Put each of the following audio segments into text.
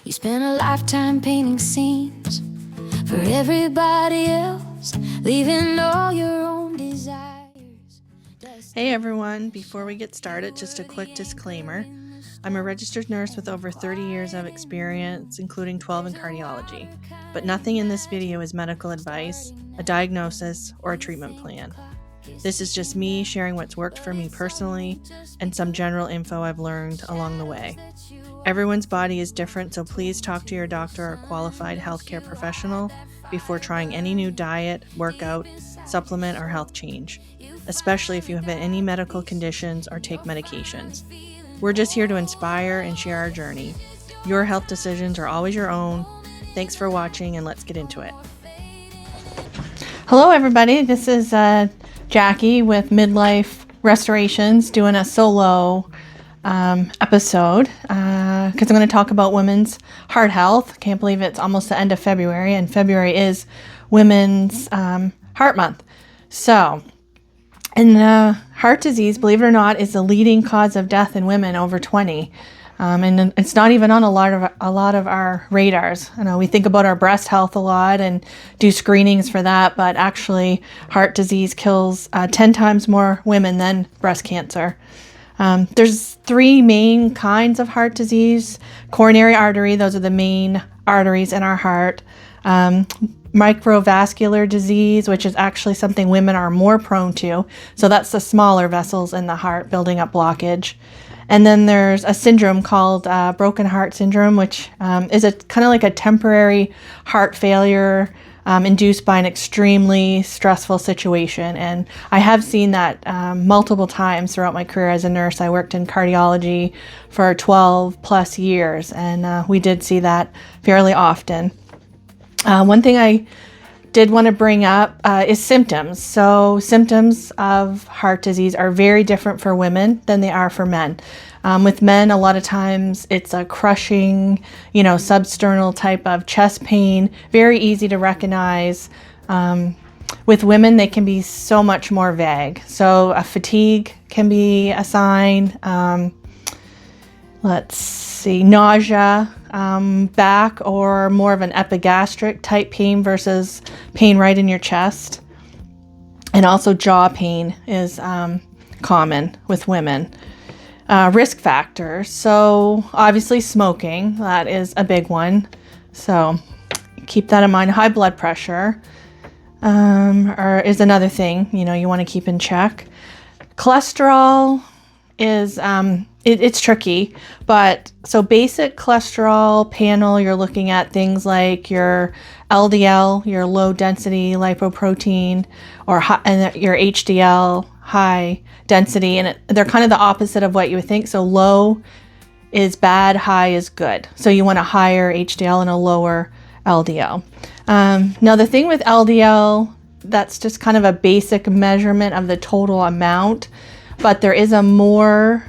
You spend a lifetime painting scenes for everybody else, leaving all your own desires. Hey everyone, before we get started, just a quick disclaimer. I'm a registered nurse with over 30 years of experience, including 12 in cardiology. But nothing in this video is medical advice, a diagnosis, or a treatment plan. This is just me sharing what's worked for me personally and some general info I've learned along the way. Everyone's body is different, so please talk to your doctor or qualified healthcare professional before trying any new diet, workout, supplement, or health change, especially if you have any medical conditions or take medications. We're just here to inspire and share our journey. Your health decisions are always your own. Thanks for watching, and let's get into it. Hello everybody, this is Jacki with Midlife Restorations doing a solo episode because I'm going to talk about women's heart health. Can't believe it's almost the end of February, and February is Women's Heart Month. So, heart disease, believe it or not, is the leading cause of death in women over 20. And it's not even on a lot of our radars. I know we think about our breast health a lot and do screenings for that, but actually heart disease kills 10 times more women than breast cancer. There's three main kinds of heart disease. Coronary artery, those are the main arteries in our heart. Microvascular disease, which is actually something women are more prone to. So that's the smaller vessels in the heart building up blockage. And then there's a syndrome called broken heart syndrome, which is a kind of like a temporary heart failure induced by an extremely stressful situation. And I have seen that multiple times throughout my career as a nurse. I worked in cardiology for 12 plus years, and we did see that fairly often. One thing I did want to bring up is symptoms. So symptoms of heart disease are very different for women than they are for men. With men, a lot of times it's a crushing, substernal type of chest pain, very easy to recognize. With women, they can be so much more vague. So a fatigue can be a sign. Let's see, nausea, back or more of an epigastric type pain versus pain right in your chest. And also jaw pain is common with women. Risk factors. So obviously smoking, that is a big one. So keep that in mind. High blood pressure is another thing, you want to keep in check. Cholesterol is, it's tricky, but so basic cholesterol panel, you're looking at things like your LDL, your low density lipoprotein, and your HDL, high density, and they're kind of the opposite of what you would think. So low is bad, high is good. So you want a higher HDL and a lower LDL. Now the thing with LDL, that's just kind of a basic measurement of the total amount, but there is a more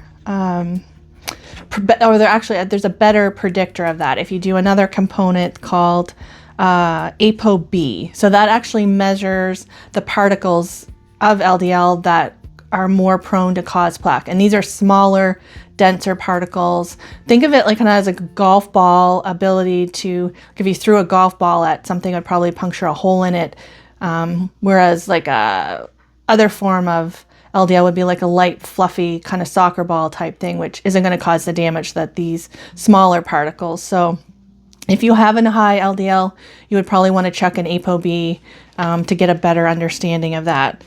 there's a better predictor of that if you do another component called ApoB. So that actually measures the particles of LDL that are more prone to cause plaque. And these are smaller, denser particles. Think of it like kind of as a golf ball ability to, if you threw a golf ball at something, it would probably puncture a hole in it. Whereas like a other form of LDL would be like a light, fluffy kind of soccer ball type thing, which isn't going to cause the damage that these smaller particles. So if you have a high LDL, you would probably want to check an ApoB to get a better understanding of that.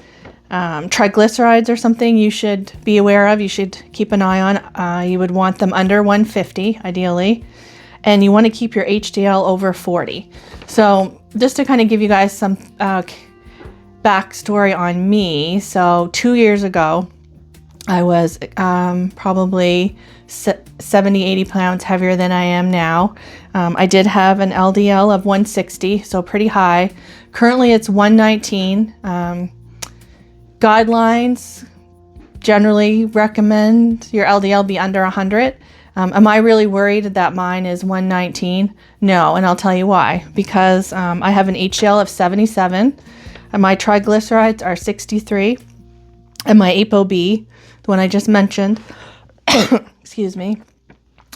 Triglycerides are something you should be aware of. You should keep an eye on. You would want them under 150, ideally. And you want to keep your HDL over 40. So just to kind of give you guys some backstory on me. So 2 years ago, I was probably 70, 80 pounds heavier than I am now. I did have an LDL of 160, so pretty high. Currently it's 119. Guidelines generally recommend your LDL be under 100. Am I really worried that mine is 119? No, and I'll tell you why. Because I have an HDL of 77, and my triglycerides are 63, and my ApoB, the one I just mentioned, excuse me,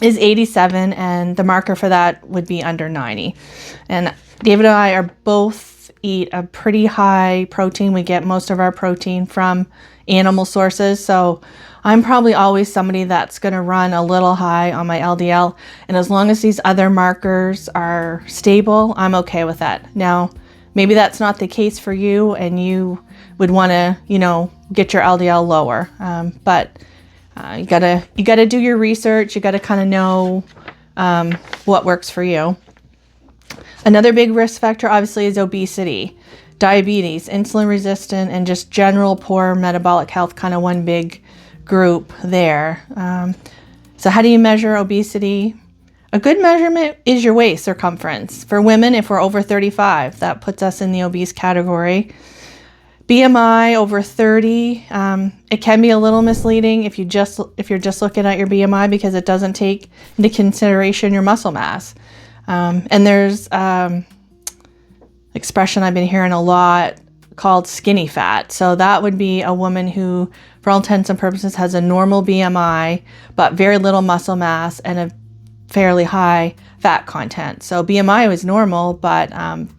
is 87, and the marker for that would be under 90. And David and I are both eat a pretty high protein. We get most of our protein from animal sources. So I'm probably always somebody that's going to run a little high on my LDL. And as long as these other markers are stable, I'm okay with that. Now, maybe that's not the case for you and you would want to, get your LDL lower. But you gotta do your research. You gotta kind of know what works for you. Another big risk factor, obviously, is obesity, diabetes, insulin resistant, and just general poor metabolic health, kind of one big group there. So how do you measure obesity? A good measurement is your waist circumference. For women, if we're over 35, that puts us in the obese category. BMI over 30, it can be a little misleading if you're just looking at your BMI, because it doesn't take into consideration your muscle mass. And there's expression I've been hearing a lot called skinny fat. So that would be a woman who, for all intents and purposes, has a normal BMI, but very little muscle mass and a fairly high fat content. So BMI was normal, but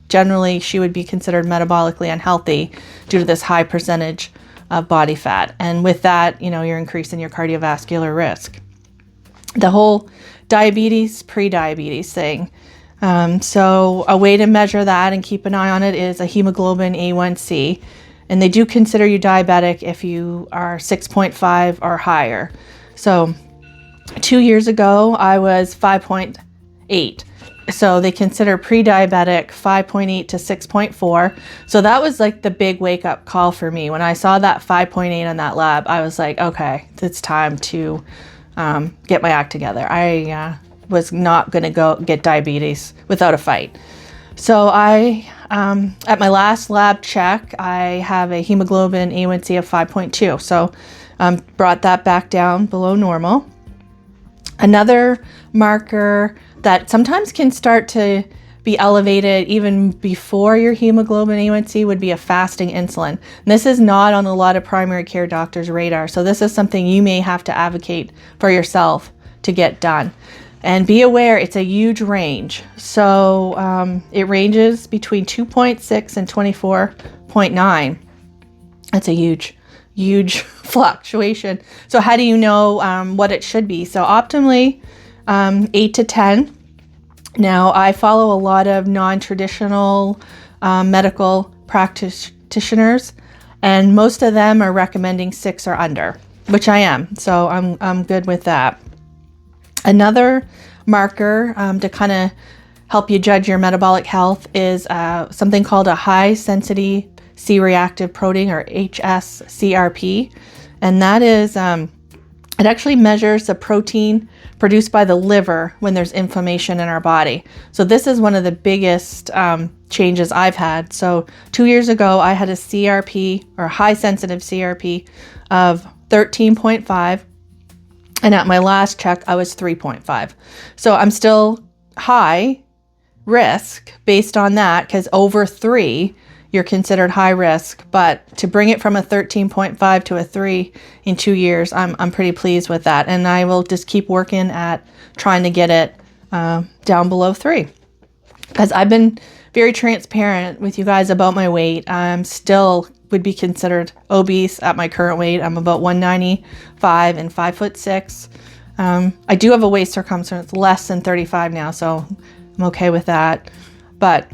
generally she would be considered metabolically unhealthy due to this high percentage of body fat. And with that, you're increasing your cardiovascular risk. The whole diabetes, pre-diabetes thing. So a way to measure that and keep an eye on it is a hemoglobin A1C. And they do consider you diabetic if you are 6.5 or higher. So 2 years ago, I was 5.8. So they consider pre-diabetic 5.8 to 6.4. So that was like the big wake up call for me. When I saw that 5.8 on that lab, I was like, okay, it's time to get my act together. I was not going to go get diabetes without a fight. So at my last lab check, I have a hemoglobin A1C of 5.2. So brought that back down below normal. Another marker that sometimes can start to be elevated even before your hemoglobin A1C would be a fasting insulin. And this is not on a lot of primary care doctors' radar. So this is something you may have to advocate for yourself to get done. And be aware, it's a huge range. So it ranges between 2.6 and 24.9. That's a huge fluctuation. So how do you know what it should be? So optimally, 8 to 10. Now, I follow a lot of non-traditional medical practitioners, and most of them are recommending 6 or under, which I am. So I'm good with that. Another marker to kind of help you judge your metabolic health is something called a high-sensitivity C-reactive protein, or hs-CRP. And that is, it actually measures the protein produced by the liver when there's inflammation in our body. So this is one of the biggest changes I've had. So 2 years ago, I had a CRP, or high sensitive CRP, of 13.5. And at my last check, I was 3.5. So I'm still high risk based on that, because over 3, you're considered high risk. But to bring it from a 13.5 to a 3 in 2 years, I'm pretty pleased with that. And I will just keep working at trying to get it down below 3. Because I've been very transparent with you guys about my weight. I'm still would be considered obese at my current weight. I'm about 195 and 5'6". I do have a waist circumference less than 35 now, so I'm okay with that. But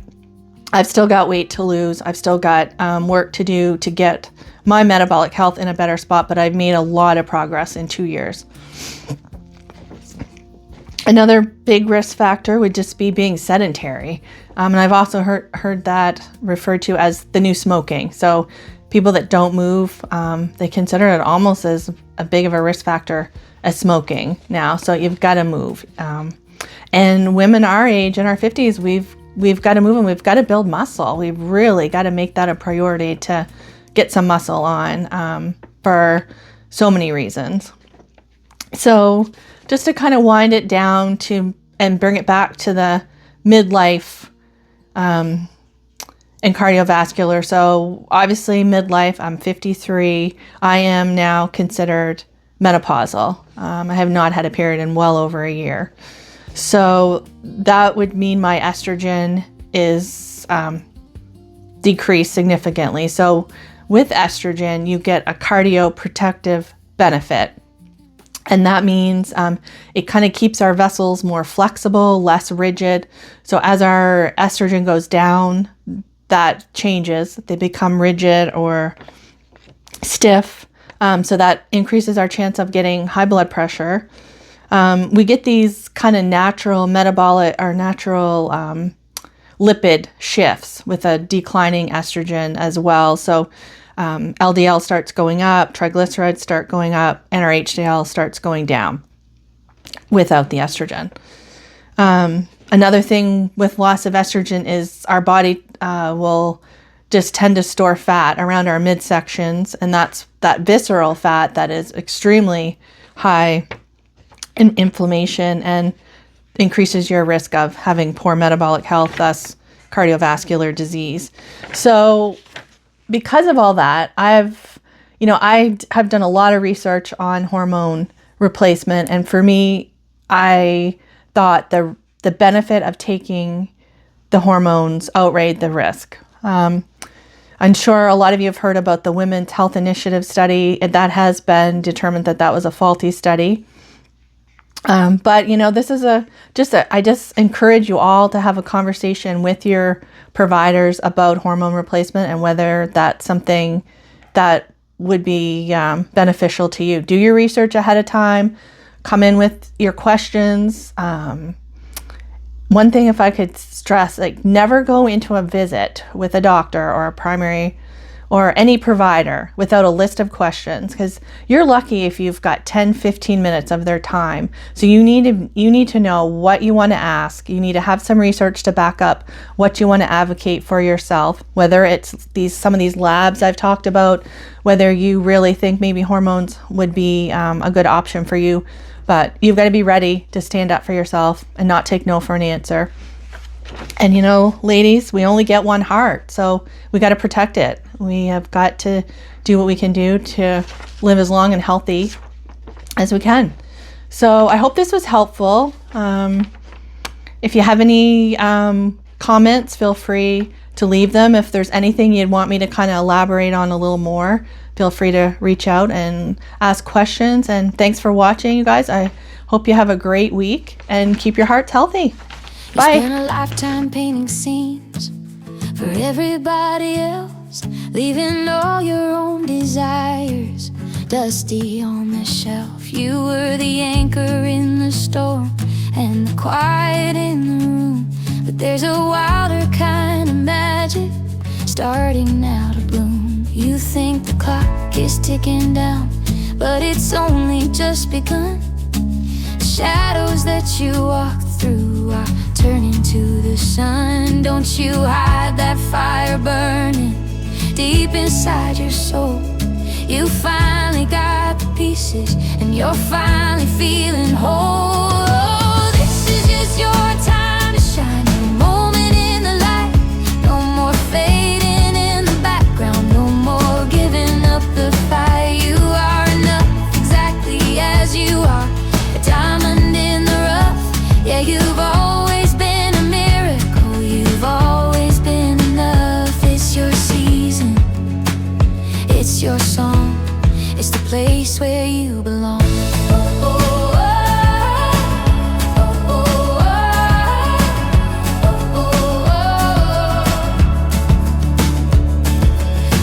I've still got weight to lose. I've still got work to do to get my metabolic health in a better spot, but I've made a lot of progress in 2 years. Another big risk factor would just be being sedentary. And I've also heard that referred to as the new smoking. So people that don't move, they consider it almost as a big of a risk factor as smoking now. So you've got to move. And women our age, in our 50s, we've got to move and we've got to build muscle. We've really got to make that a priority to get some muscle on for so many reasons. So just to kind of wind it down and bring it back to the midlife and cardiovascular. So obviously midlife, I'm 53. I am now considered menopausal. I have not had a period in well over a year. So that would mean my estrogen is decreased significantly. So with estrogen, you get a cardioprotective benefit. And that means it kind of keeps our vessels more flexible, less rigid. So as our estrogen goes down, that changes. They become rigid or stiff. So that increases our chance of getting high blood pressure. We get these kind of natural metabolic or natural lipid shifts with a declining estrogen as well. So LDL starts going up, triglycerides start going up, and our HDL starts going down without the estrogen. Another thing with loss of estrogen is our body will just tend to store fat around our midsections, and that's that visceral fat that is extremely high in inflammation and increases your risk of having poor metabolic health, thus cardiovascular disease. So because of all that, I have done a lot of research on hormone replacement, and for me, I thought the benefit of taking the hormones outweighed the risk. I'm sure a lot of you have heard about the Women's Health Initiative study. That has been determined that was a faulty study. But this is I just encourage you all to have a conversation with your providers about hormone replacement and whether that's something that would be beneficial to you. Do your research ahead of time. Come in with your questions. One thing, if I could stress, never go into a visit with a doctor or a primary or any provider without a list of questions, because you're lucky if you've got 10, 15 minutes of their time. So you need to know what you want to ask. You need to have some research to back up what you want to advocate for yourself, whether it's some of these labs I've talked about, whether you really think maybe hormones would be a good option for you. But you've got to be ready to stand up for yourself and not take no for an answer. And ladies, we only get one heart, so we got to protect it. We have got to do what we can do to live as long and healthy as we can. So I hope this was helpful. If you have any comments, feel free to leave them. If there's anything you'd want me to kind of elaborate on a little more, feel free to reach out and ask questions. And thanks for watching, you guys. I hope you have a great week and keep your hearts healthy. Bye. You spent a lifetime painting scenes for everybody else, leaving all your own desires dusty on the shelf. You were the anchor in the storm and the quiet in the room. But there's a wilder kind of magic starting now to bloom. You think the clock is ticking down, but it's only just begun. The shadows that you walk through are turning to the sun. Don't you hide that fire burning deep inside your soul. You finally got the pieces and you're finally feeling whole. Oh, this is just your time to shine, your moment in the light. No more fading in the background, no more giving up the fight. You are enough exactly as you are, a diamond in the rough. Yeah, you've always been a miracle, you've always been enough. It's your season, it's your song, it's the place where you belong.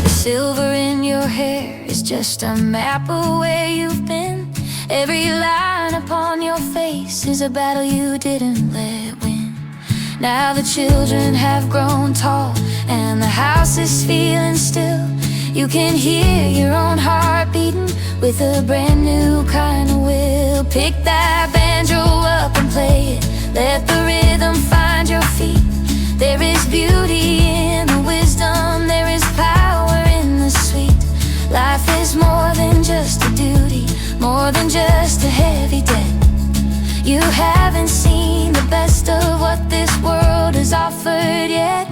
The silver in your hair is just a map of where you've been. Every line upon your face is a battle you didn't let win. Now the children have grown tall and the house is feeling still. You can hear your own heart beating with a brand new kind of will. Pick that banjo up and play it, let the rhythm find your feet. There is beauty in the wisdom, there is power in the sweet. Life is more than just a duty, more than just a heavy debt. You haven't seen the best of what this world has offered yet.